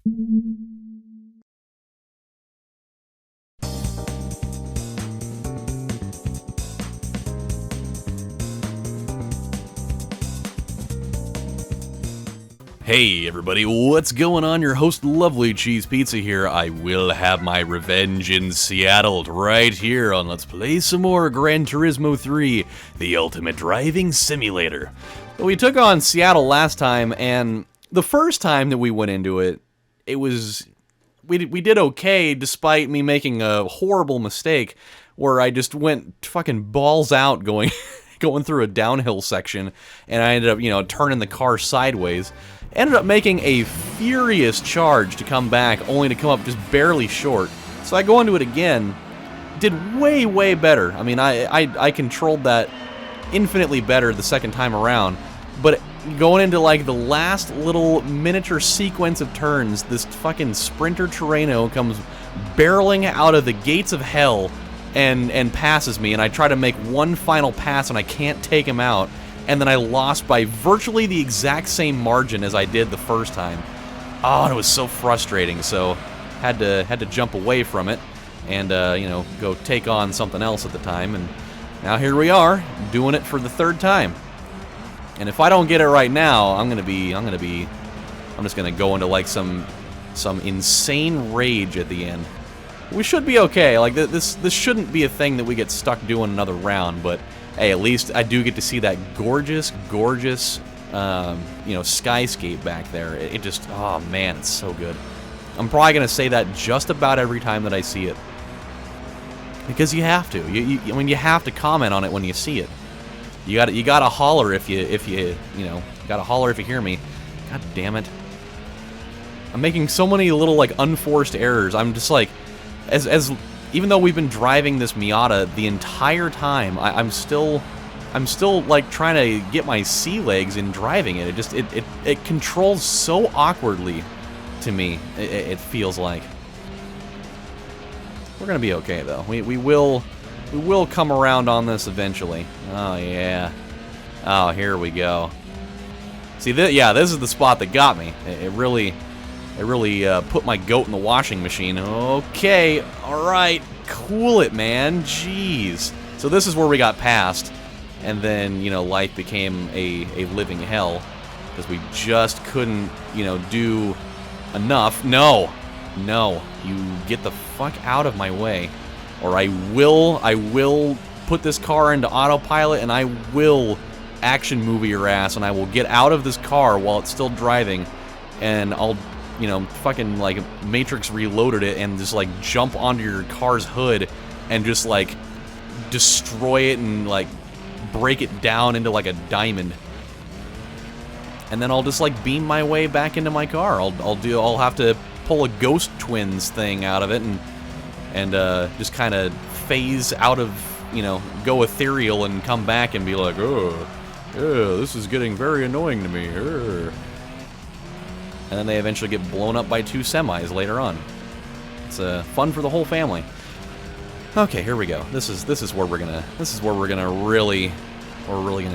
Hey everybody, what's going on? Your host LovelyCheesePizza here. I will have my revenge in Seattle right here on Let's Play some more Gran Turismo 3, the ultimate driving simulator. We took on Seattle last time, and the first time that we went into it, we did okay despite me making a horrible mistake where I just went fucking balls out going through a downhill section, and I ended up, turning the car sideways. Ended up making a furious charge to come back, only to come up just barely short. So I go into it again, did way, way better. I mean, I controlled that infinitely better the second time around, but going into like the last little miniature sequence of turns, this fucking Sprinter Terreno comes barreling out of the gates of hell and passes me, and I try to make one final pass and I can't take him out. And then I lost by virtually the exact same margin as I did the first time. Oh, and it was so frustrating, so had to jump away from it and, go take on something else at the time. And now here we are, doing it for the third time. And if I don't get it right now, I'm just gonna go into like some insane rage at the end. We should be okay. Like this shouldn't be a thing that we get stuck doing another round, but hey, at least I do get to see that gorgeous, skyscape back there. It just, oh man, it's so good. I'm probably gonna say that just about every time that I see it, because you have to. You have to comment on it when you see it. You gotta holler if you gotta holler if you hear me. God damn it! I'm making so many little like unforced errors. I'm just like, even though we've been driving this Miata the entire time, I'm still like trying to get my sea legs in driving it. It controls so awkwardly to me. It feels like. We're gonna be okay though. We will come around on this eventually. Oh yeah. Oh, here we go. See, this is the spot that got me. It really put my goat in the washing machine. Okay, alright, cool it, man, jeez. So this is where we got past, and then, life became a living hell, because we just couldn't, do enough. No, you get the fuck out of my way, or I will put this car into autopilot, and I will action movie your ass, and I will get out of this car while it's still driving, and I'll fucking, like, Matrix Reloaded it and just, like, jump onto your car's hood and just, like, destroy it and, like, break it down into, like, a diamond. And then I'll just, like, beam my way back into my car. I'll have to pull a Ghost Twins thing out of it and just kind of phase out of, go ethereal and come back and be like, oh, this is getting very annoying to me, And then they eventually get blown up by two semis later on. It's fun for the whole family. Okay, here we go. This is where we're gonna really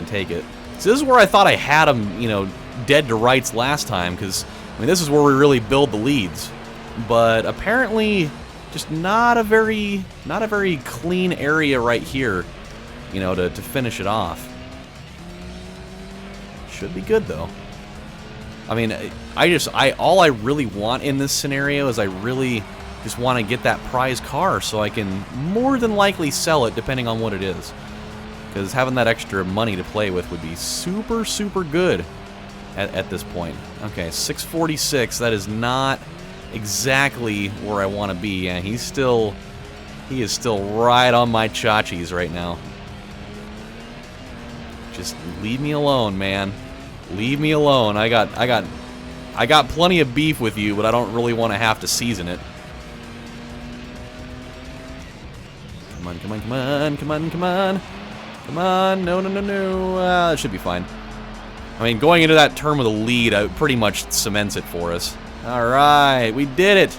take it. So this is where I thought I had them, dead to rights last time, because this is where we really build the leads. But apparently, just not a very clean area right here, to finish it off. Should be good though. I mean, all I really want in this scenario is I really just want to get that prize car so I can more than likely sell it depending on what it is. Because having that extra money to play with would be super, super good at this point. Okay, 646, that is not exactly where I want to be. Yeah, he is still right on my chachis right now. Just leave me alone, man. Leave me alone. I got plenty of beef with you, but I don't really want to have to season it. Come on, come on, come on, come on, come on. Come on, no. It should be fine. I mean, going into that turn with a lead, it pretty much cements it for us. Alright, we did it!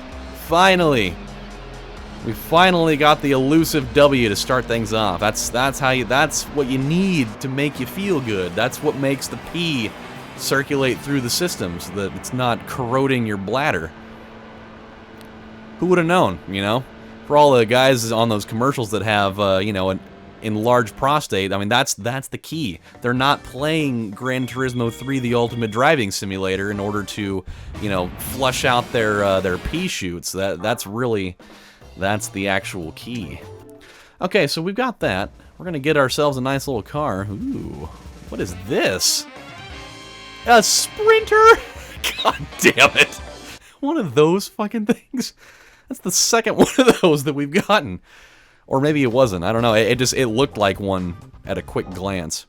Finally! We finally got the elusive W to start things off. That's what you need to make you feel good. That's what makes the P circulate through the system so that it's not corroding your bladder. Who would have known, you know? For all the guys on those commercials that have, you know, an enlarged prostate, I mean, that's the key. They're not playing Gran Turismo 3, the ultimate driving simulator, in order to, you know, flush out their pea shoots. That's the actual key. Okay, so we've got that. We're gonna get ourselves a nice little car. Ooh, what is this? A Sprinter? God damn it! One of those fucking things. That's the second one of those that we've gotten. Or maybe it wasn't. I don't know. It looked like one at a quick glance.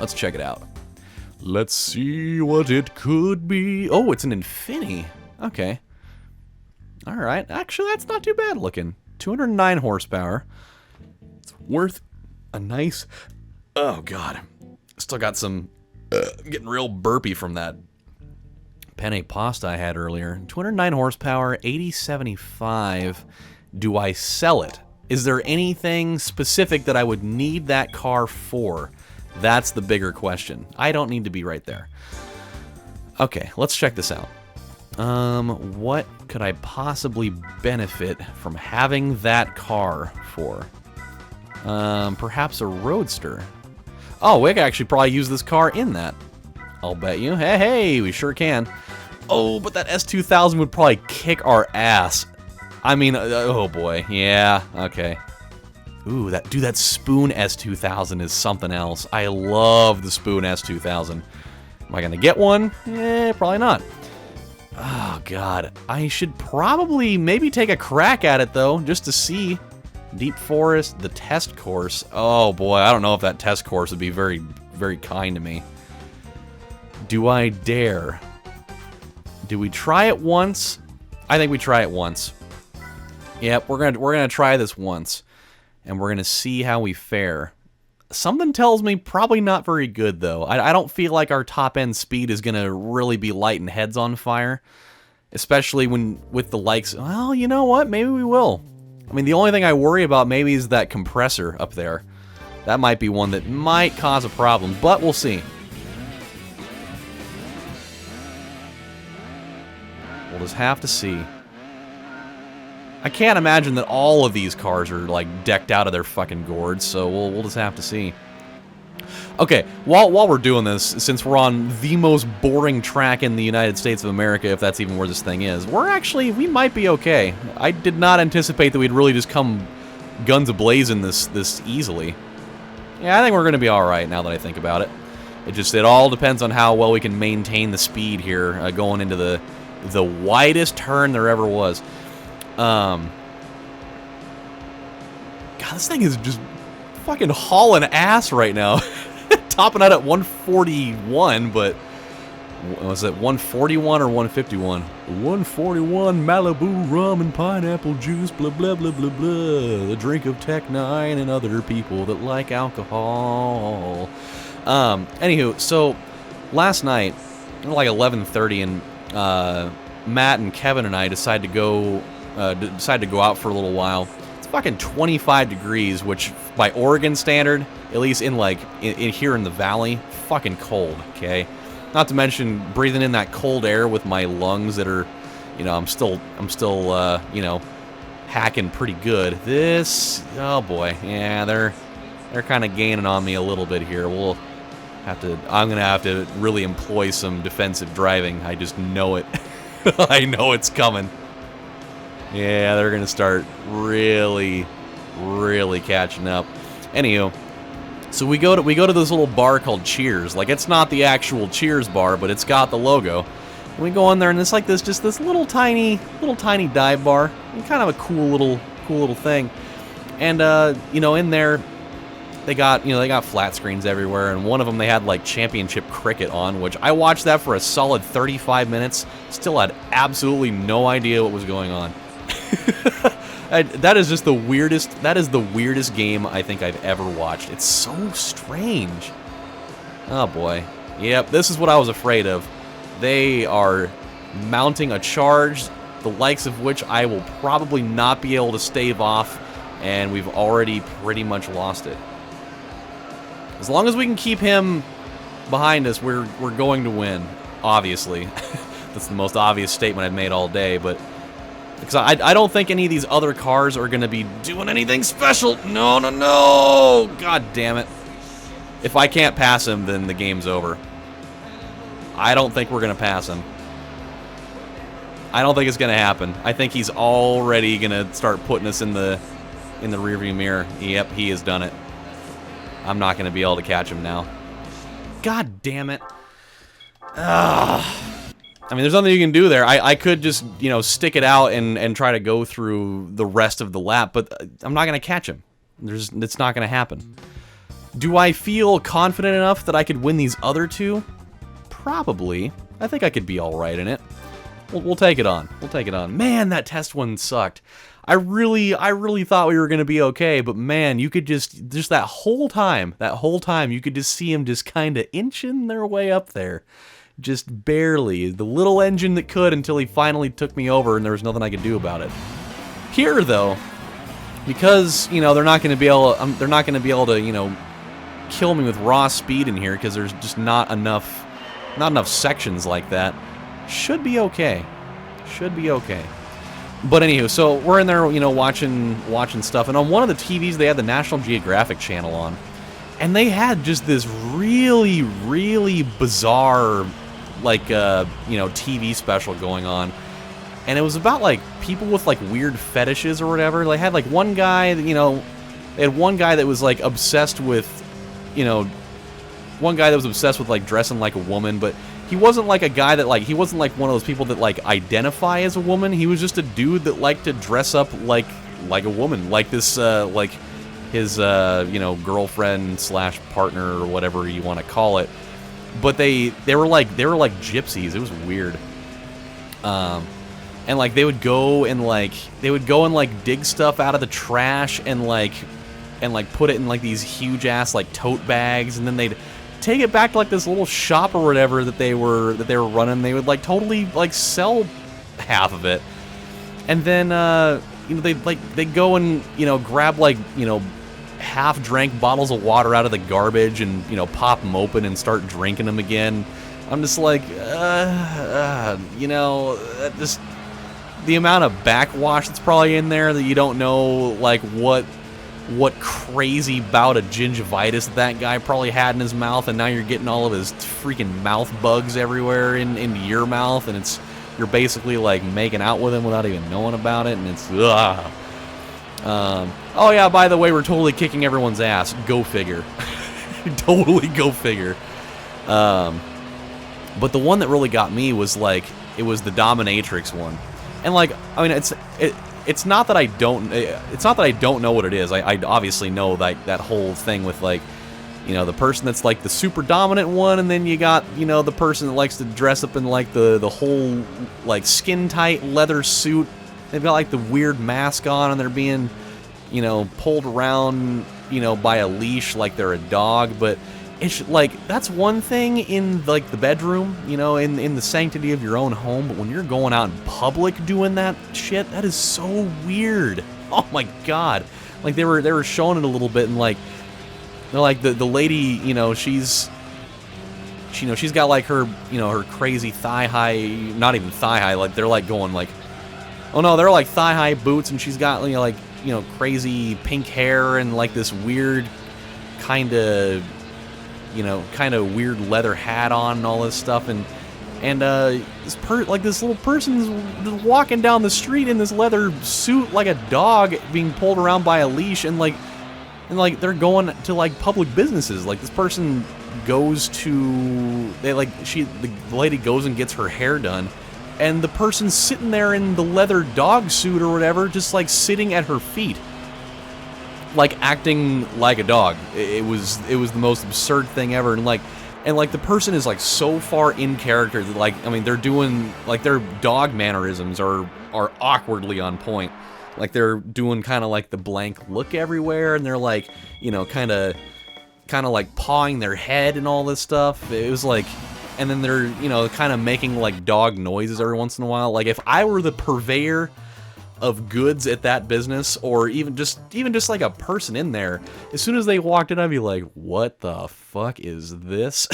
Let's check it out. Let's see what it could be. Oh, it's an Infinity. Okay. All right. Actually, that's not too bad looking. 209 horsepower. It's worth a nice... Oh, God. Still got some... I'm getting real burpy from that penne pasta I had earlier. 209 horsepower, 8075. Do I sell it? Is there anything specific that I would need that car for? That's the bigger question. I don't need to be right there. Okay, let's check this out. What could I possibly benefit from having that car for? Perhaps a Roadster. Oh, we could actually probably use this car in that. I'll bet you. Hey, we sure can. Oh, but that S2000 would probably kick our ass. I mean, oh boy, yeah, okay. Ooh, that Spoon S2000 is something else. I love the Spoon S2000. Am I gonna get one? Eh, probably not. Oh God, I should probably maybe take a crack at it though, just to see. Deep Forest, the test course. Oh boy, I don't know if that test course would be very, very kind to me. Do I dare? Do we try it once? I think we try it once. Yep, we're gonna try this once, and we're gonna see how we fare. Something tells me probably not very good though. I don't feel like our top end speed is gonna really be lighting heads on fire, especially when with the likes. Well, you know what? Maybe we will. I mean, the only thing I worry about maybe is that compressor up there. That might be one that might cause a problem, but we'll see. We'll just have to see. I can't imagine that all of these cars are, like, decked out of their fucking gourds, so we'll just have to see. Okay, while we're doing this, since we're on the most boring track in the United States of America, if that's even where this thing is, we might be okay. I did not anticipate that we'd really just come guns a-blazing this easily. Yeah, I think we're going to be alright now that I think about it. It all depends on how well we can maintain the speed here, going into the widest turn there ever was. God, this thing is just fucking hauling ass right now. Topping out at 141, but was it 141 or 151? 141 Malibu rum and pineapple juice, blah blah blah blah blah. The drink of Tech 9 and other people that like alcohol. Anywho, so last night, like 11:30, and Matt and Kevin and I decided to go out for a little while. It's fucking 25 degrees, which by Oregon standard, at least in here in the valley, fucking cold, okay? Not to mention breathing in that cold air with my lungs that are, you know, I'm still you know, hacking pretty good. This, oh boy, yeah, they're kind of gaining on me a little bit here. I'm gonna have to really employ some defensive driving. I just know it. I know it's coming. Yeah, they're gonna start really catching up. Anywho, so we go to this little bar called Cheers. Like, it's not the actual Cheers bar, but it's got the logo. And we go in there, and it's like this little tiny dive bar, and kind of a cool little thing. And you know, in there they got flat screens everywhere, and one of them they had like Championship Cricket on, which I watched that for a solid 35 minutes. Still had absolutely no idea what was going on. That is just the weirdest. That is the weirdest game I think I've ever watched. It's so strange. Oh boy. Yep, this is what I was afraid of. They are mounting a charge, the likes of which I will probably not be able to stave off, and we've already pretty much lost it. As long as we can keep him behind us, we're going to win. Obviously, that's the most obvious statement I've made all day, but Because I don't think any of these other cars are going to be doing anything special. No, no, no. God damn it. If I can't pass him, then the game's over. I don't think we're going to pass him. I don't think it's going to happen. I think he's already going to start putting us in the rearview mirror. Yep, he has done it. I'm not going to be able to catch him now. God damn it. Ugh. I mean, there's nothing you can do there. I could just, you know, stick it out and try to go through the rest of the lap, but I'm not going to catch him. It's not going to happen. Do I feel confident enough that I could win these other two? Probably. I think I could be all right in it. We'll take it on. We'll take it on. Man, that test one sucked. I really thought we were going to be okay, but man, you could just that whole time, you could just see them just kind of inching their way up there. Just barely. The little engine that could until he finally took me over and there was nothing I could do about it. Here, though, because, you know, they're not going to be able to, you know, kill me with raw speed in here because there's just not enough sections like that. Should be okay. Should be okay. But anywho, so we're in there, you know, watching stuff, and on one of the TVs they had the National Geographic channel on, and they had just this really, really bizarre, like, you know, TV special going on, and it was about, like, people with, like, weird fetishes or whatever. They had, like, one guy, you know, they had one guy that was, like, obsessed with, you know, one guy that was obsessed with, like, dressing like a woman, but he wasn't like a guy that, like, he wasn't like one of those people that, like, identify as a woman. He was just a dude that liked to dress up like a woman, like this, like his, you know, girlfriend slash partner or whatever you want to call it. But they were like gypsies. It was weird. And like they would go and dig stuff out of the trash and put it in like these huge ass like tote bags, and then they'd take it back to like this little shop or whatever that they were running. They would like totally like sell half of it, and then you know, they'd go and, you know, grab like, you know, half drank bottles of water out of the garbage and, you know, pop them open and start drinking them again. I'm just like, you know, just the amount of backwash that's probably in there that you don't know, like, what crazy bout of gingivitis that guy probably had in his mouth, and now you're getting all of his freaking mouth bugs everywhere into your mouth, and you're basically like making out with him without even knowing about it, and it's ugh. Oh yeah, by the way, we're totally kicking everyone's ass. Go figure. Totally go figure. But the one that really got me was like, it was the dominatrix one, and like, I mean, it's not that I don't know what it is. I obviously know that whole thing with, like, you know, the person that's like the super dominant one, and then you got, you know, the person that likes to dress up in like the whole like skin tight leather suit. They've got like the weird mask on, and they're being, you know, pulled around, you know, by a leash like they're a dog. But it's like, that's one thing in like the bedroom, you know, in the sanctity of your own home, but when you're going out in public doing that shit, that is so weird. Oh my god. Like they were showing it a little bit, and like, they're like the lady, you know, she's got like her, you know, her crazy thigh high, not even thigh high, like they're like going like, oh no, they're like thigh high boots, and she's got, you know, like, you know, crazy pink hair and like this weird kind of weird leather hat on and all this stuff, and this little person's just walking down the street in this leather suit like a dog being pulled around by a leash, and they're going to like public businesses. Like this person goes to, the lady goes and gets her hair done, and the person's sitting there in the leather dog suit or whatever, just like sitting at her feet, like acting like a dog. It was the most absurd thing ever, and the person is like so far in character that, like, I mean, they're doing like their dog mannerisms are awkwardly on point. Like they're doing kind of like the blank look everywhere, and they're like, you know, kind of like pawing their head and all this stuff. It was like, and then they're, you know, kind of making like dog noises every once in a while. Like if I were the purveyor of goods at that business, or even just like a person in there, as soon as they walked in, I'd be like, what the fuck is this?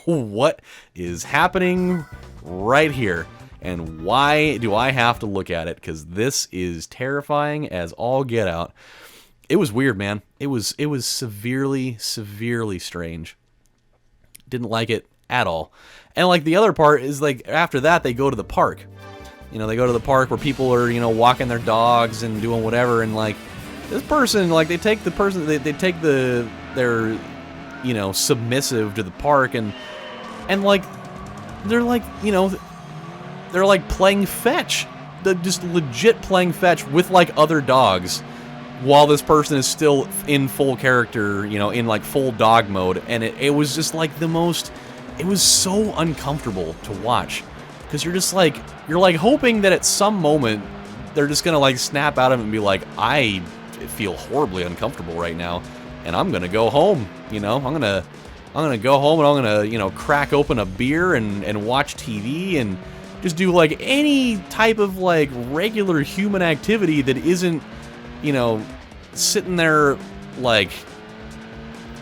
What is happening right here? And why do I have to look at it? Because this is terrifying as all get out. It was weird, man. It was severely, severely strange. Didn't like it at all. And like the other part is like after that they go to the park. You know, they go to the park where people are, you know, walking their dogs and doing whatever, and like this person, like they take the person, they take their, you know, submissive to the park, and like they're like, you know, they're like playing fetch. They're just legit playing fetch with like other dogs, while this person is still in full character, you know, in like full dog mode. And it was just like the most, it was so uncomfortable to watch, because you're just like, you're like hoping that at some moment they're just gonna like snap out of it and be like, I feel horribly uncomfortable right now, and I'm gonna go home, you know, I'm gonna go home and I'm gonna, you know, crack open a beer and watch TV and just do like any type of like regular human activity that isn't, you know, sitting there like,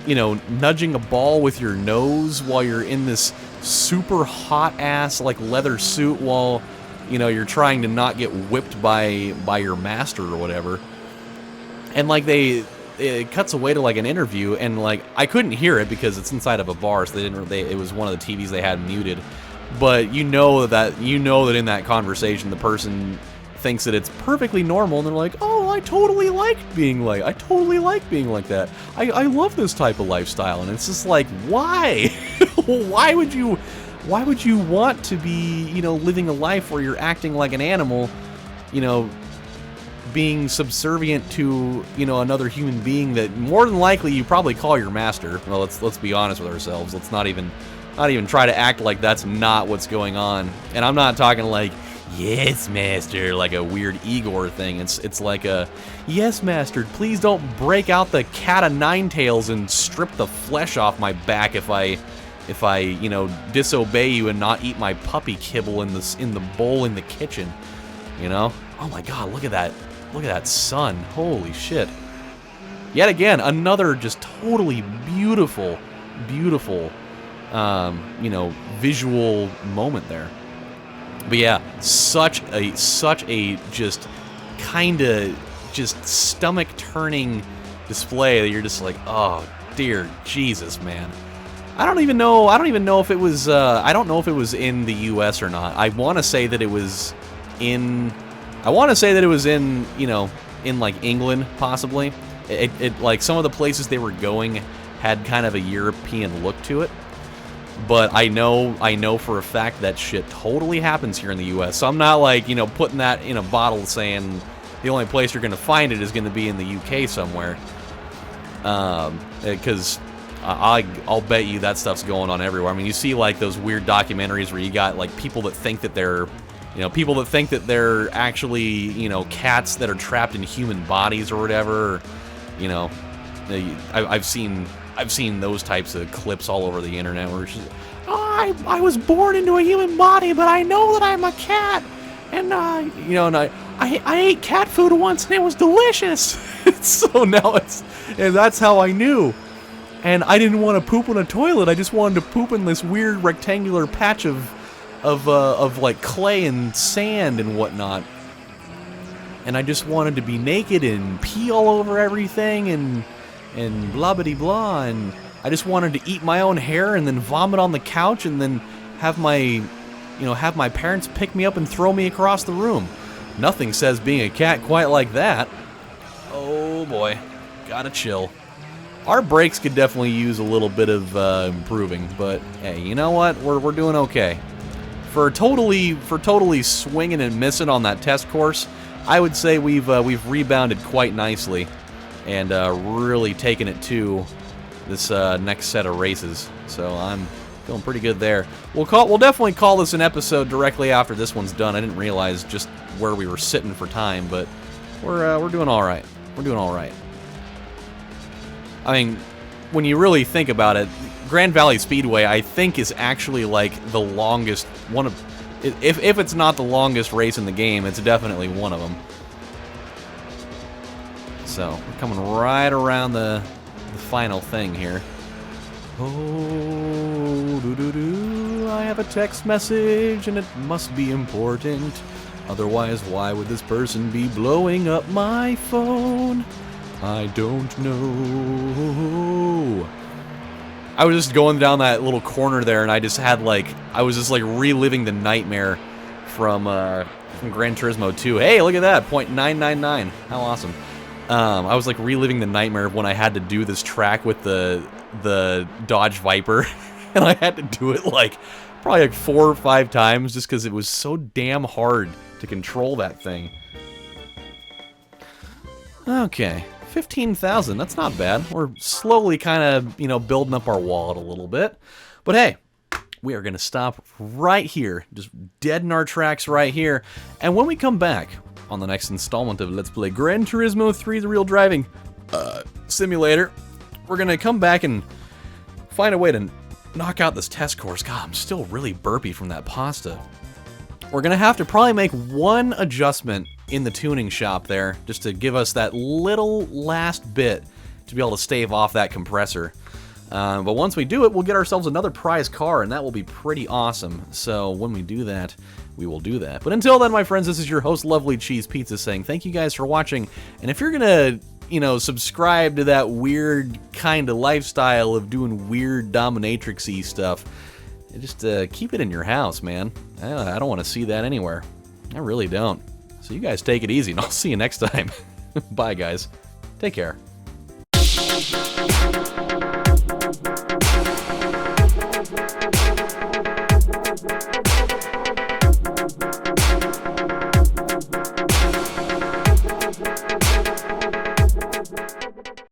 you know, nudging a ball with your nose while you're in this super hot ass like leather suit while, you know, you're trying to not get whipped by your master or whatever. And like it cuts away to like an interview, and like I couldn't hear it because it's inside of a bar, so it was one of the TVs they had muted. But you know that in that conversation the person thinks that it's perfectly normal, and they're like, oh, I totally like being like that. I love this type of lifestyle. And it's just like, why? why would you want to be, you know, living a life where you're acting like an animal, you know, being subservient to, you know, another human being that more than likely you probably call your master? Well, let's be honest with ourselves. Let's not even try to act like that's not what's going on. And I'm not talking like, yes, master, like a weird Igor thing. It's like a, yes, master, please don't break out the cat of nine tails and strip the flesh off my back if I, you know, disobey you and not eat my puppy kibble in the bowl in the kitchen, you know? Oh my God, look at that sun. Holy shit. Yet again, another just totally beautiful, you know, visual moment there. But yeah, such a just kind of just stomach turning display that you're just like, oh dear Jesus, man. I don't even know if it was I don't know if it was in the US or not. I want to say that it was in you know, in like England possibly. It like some of the places they were going had kind of a European look to it. But I know for a fact that shit totally happens here in the U.S. So I'm not like, you know, putting that in a bottle saying the only place you're going to find it is going to be in the U.K. somewhere. Because I'll bet you that stuff's going on everywhere. I mean, you see like those weird documentaries where you got like people that think that they're actually, you know, cats that are trapped in human bodies or whatever. Or, you know, I've seen those types of clips all over the internet where she's, oh, I was born into a human body, but I know that I'm a cat, and you know, and I ate cat food once and it was delicious. So now and that's how I knew. And I didn't want to poop in a toilet. I just wanted to poop in this weird rectangular patch of like clay and sand and whatnot. And I just wanted to be naked and pee all over everything and blah blah blah, and I just wanted to eat my own hair and then vomit on the couch and then have my parents pick me up and throw me across the room. Nothing says being a cat quite like that. Oh boy, gotta chill. Our brakes could definitely use a little bit of improving, but hey, you know what? We're doing okay. For totally swinging and missing on that test course, I would say we've rebounded quite nicely. And really taking it to this next set of races. So I'm feeling pretty good there. We'll definitely call this an episode directly after this one's done. I didn't realize just where we were sitting for time, but we're doing all right. We're doing all right. I mean, when you really think about it, Grand Valley Speedway, I think, is actually like the longest one of. If it's not the longest race in the game, it's definitely one of them. So, we're coming right around the final thing here. Oh, I have a text message and it must be important. Otherwise, why would this person be blowing up my phone? I don't know. I was just going down that little corner there, and I just had I was just reliving the nightmare from Gran Turismo 2. Hey, look at that, .999. How awesome! I was reliving the nightmare of when I had to do this track with the Dodge Viper, and I had to do it probably 4 or 5 times just because it was so damn hard to control that thing. Okay. 15,000, that's not bad. We're slowly kind of, building up our wallet a little bit. But hey, we are going to stop right here, just deaden our tracks right here. And when we come back on the next installment of Let's Play Gran Turismo 3, the real driving simulator, we're going to come back and find a way to knock out this test course. God, I'm still really burpy from that pasta. We're going to have to probably make one adjustment in the tuning shop there, just to give us that little last bit to be able to stave off that compressor. But once we do it, we'll get ourselves another prize car, and that will be pretty awesome. So when we do that, we will do that. But until then, my friends, this is your host, LovelyCheesePizza, saying thank you guys for watching. And if you're gonna, subscribe to that weird kind of lifestyle of doing weird dominatrix-y stuff, just keep it in your house, man. I don't want to see that anywhere. I really don't. So you guys take it easy, and I'll see you next time. Bye, guys. Take care.